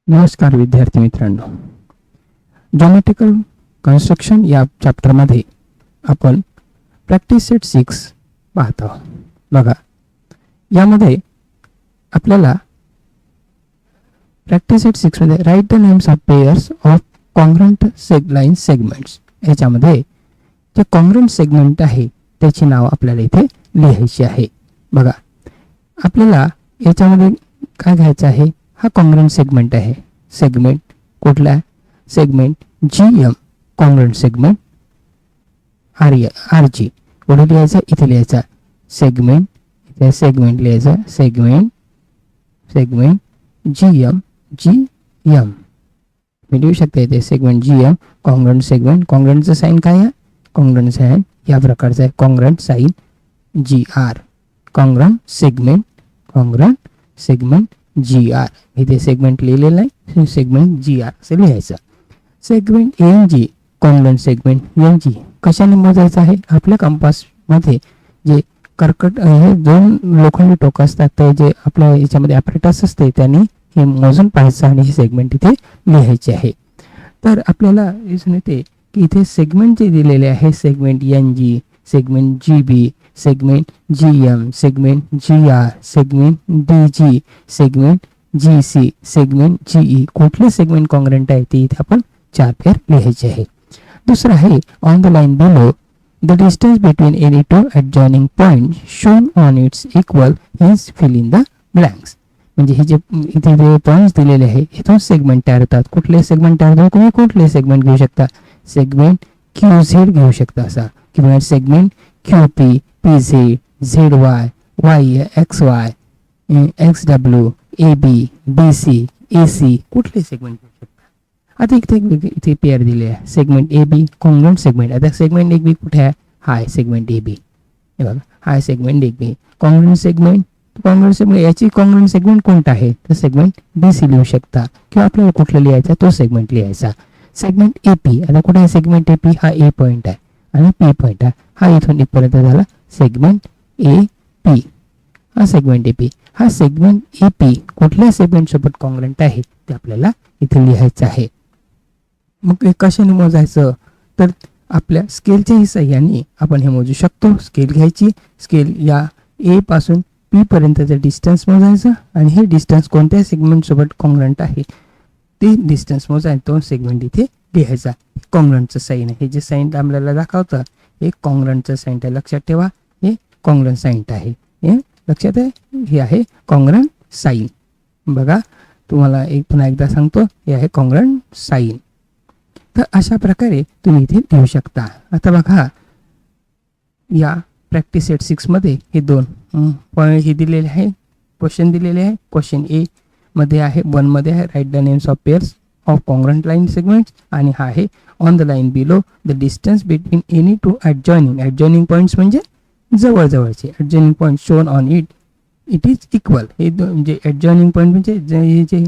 नमस्कार विद्यार्थी मित्रांनो, ज्योमेट्रिकल कन्स्ट्रक्शन या चॅप्टरमध्ये आपण प्रॅक्टिस सेट 6 पाहत आहोत. बघा, यामध्ये आपल्याला प्रॅक्टिस सेट 6 मध्ये right the names of pairs of congruent line segments, याच्यामध्ये जे कॉन्ग्रंट सेगमेंट आहे त्याची नाव आपल्याला इथे लिहायची आहे. बघा, आपल्याला याच्यामध्ये काय घ्यायचं आहे, हा कॉन्ग्रंट सेगमेंट आहे. सेगमेंट कुठला? Segment GM, congruent segment RG. पुढे लिहायचा, इथे लिहायचा सेगमेंट, इथे सेगमेंट लिहायचा, सेगमेंट GM मी लिहू शकता इथे सेगमेंट GM, कॉन्ग्रंट सेगमेंट. कॉन्ग्रंटचं साइन काय आहे? कॉन्ग्रंट साइन या प्रकारचा आहे, congruent sign GR. Congruent segment GR. इथे सेगमेंट लिहिलेला आहे, सेगमेंट GR असे लिहायचं. Segment NG, congruent segment NG कशाने मोजायचं आहे? आपल्या कंपास मध्ये जे कर्कट हे दोन लोखंडी टोक असतात, ते जे आपल्या याच्यामध्ये ॲपरेटस असते त्याने हे मोजून पाहायचं आणि हे सेगमेंट इथे लिहायचे आहे. तर आपल्याला दिसून येते की इथे सेगमेंट जे दिलेले आहे, segment NG, segment GB, segment GM, segment GR, segment DG, segment GC, segment GE, कुठले सेगमेंट कॉन्ग्रंट आहे ते इथे आपण 4 पेअर लिहायचे आहे. दुसरा आहे on the line below the distance between any two adjoining point shown on its equal, hence fill in the blanks. म्हणजे हे जे इथे जे पॉइंट्स दिलेले आहे इथून सेगमेंट तयार होतात. कुठले सेगमेंट तयार होतात? तुम्ही कुठले सेगमेंट घेऊ शकता? सेगमेंट QZ घेऊ शकता असा, किंवा segment QP, PZ, ZY, YY, XY, XW, AB, BC, AC, कुठले सेगमेंट घेऊ शकता. आता इथे पेअर दिले आहे, सेगमेंट AB, कॉन्ग्रंट सेगमेंट. आता सेगमेंट AB कुठे आहे? हाय सेगमेंट AB. हे बघा, हाय सेगमेंट AB. कॉन्ग्रंट सेगमेंट याची कॉन्ग्रंट सेगमेंट कोणता आहे? तर सेगमेंट BC लिहू शकता, किंवा आपल्याला कुठला लिहायचा तो सेगमेंट लिहायचा. सेगमेंट AP, आता कुठे आहे सेगमेंट AP? हा A पॉइंट आहे आणि P पॉइंट आहे, हा इथून इथपर्यंत झाला सेगमेंट AP. हा सेगमेंट AP, हा सेगमेंट AP कुठल्या सेगमेंट सोबत कॉन्ग्रंट आहे ते आपल्याला इथे लिहायचं आहे. मग हे कशाने मोजायचं? तर आपल्या स्केलच्या सहाय्याने आपण हे मोजू शकतो. स्केल घ्यायची, स्केल या A पासून P पर्यंतचं डिस्टन्स मोजायचं आणि हे डिस्टन्स कोणत्या सेगमेंट सोबत कॉन्ग्रंट आहे ते डिस्टन्स मोजायचं, तो सेगमेंट इथे लिहायचा. कॉन्ग्रंटचं साइन आहे, हे जे साइन आपल्याला दाखवतं हे कॉन्ग्रंटचं साइन आहे. लक्षात ठेवा, हे कॉन्ग्रंट साइन आहे, हे लक्षात आहे, हे आहे कॉन्ग्रंट साइन. बघा, तुम्हाला पुन्हा एकदा सांगतो, हे आहे कॉन्ग्रंट साइन. तर अशा प्रकारे तुम्ही इथे लिहू शकता. आता बघा, या प्रॅक्टिस सेट 6 मध्ये हे दोन पॉईंट हे दिलेले आहे, क्वेश्चन दिलेले आहे. क्वेश्चन A मध्ये आहे, 1 मध्ये आहे write the names of pairs of congruent line segments, आणि हा आहे on the line below the distance between any two adjoining points, म्हणजे जवळजवळचे adjoining point shown on it is equal. हे म्हणजे ॲडजॉइनिंग पॉईंट म्हणजे हे जे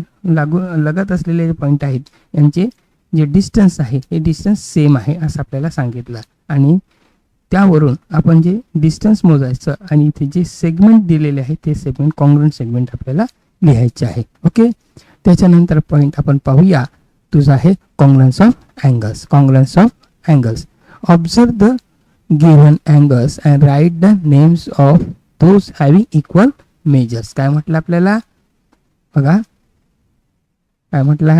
लगत असलेले पॉईंट आहेत यांचे जे डिस्टन्स आहे हे डिस्टन्स सेम आहे असं आपल्याला सांगितलं, आणि त्यावरून आपण जे डिस्टन्स मोजायचं आणि इथे जे सेगमेंट दिलेले आहे ते सेगमेंट कॉन्ग्रंट सेगमेंट आपल्याला लिहायचे आहे. ओके, त्याच्यानंतर पॉईंट आपण पाहूया, तुझा आहे congruence of angles. Observe the given angles and write the names of those having equal measures. काय म्हटलं आपल्याला? बघा, काय म्हटलं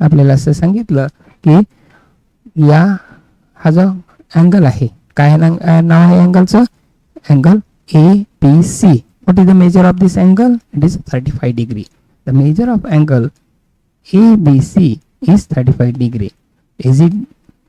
आपल्याला असं सांगितलं की हा जो अँगल आहे, काय नाव आहे अँगलचं? Angle ABC. What is the measure of this angle? It is 35 degree. The measure of angle ABC is 35 degree. Is it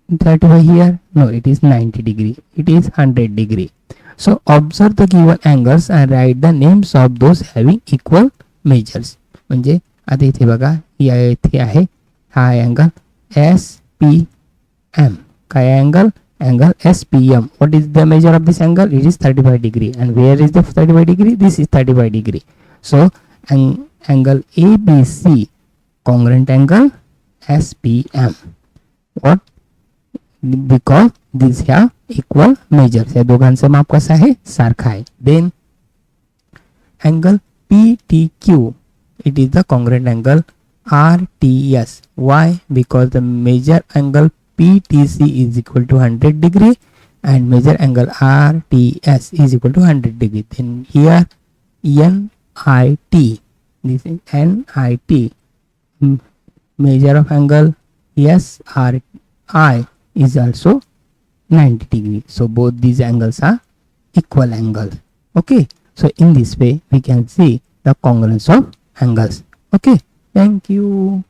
35 here? No, it is 90 degree. It is 100 degree. So observe the given angles and write the names of those having equal measures. म्हणजे आता इथे बघा, इथे आहे हा angle SPM. काय angle? Angle SPM. What is the measure of this angle? It is 35 degree. And where is the 35 degree? This is 35 degree. So angle ABC, congruent angle SPM. What? Because these have equal measures. या दोघांचं माप कसं आहे? सारखं आहे. Then angle PTQ, it is the congruent angle RTS. Why? Because the measure angle PTC is equal to 100 degree and measure angle RTS is equal to 100 degree. Then here NIT, this is NIT, measure of angle SRI is also 90 degree. So both these angles are equal angles. Okay, so in this way we can see the congruence of angles. Okay, thank you.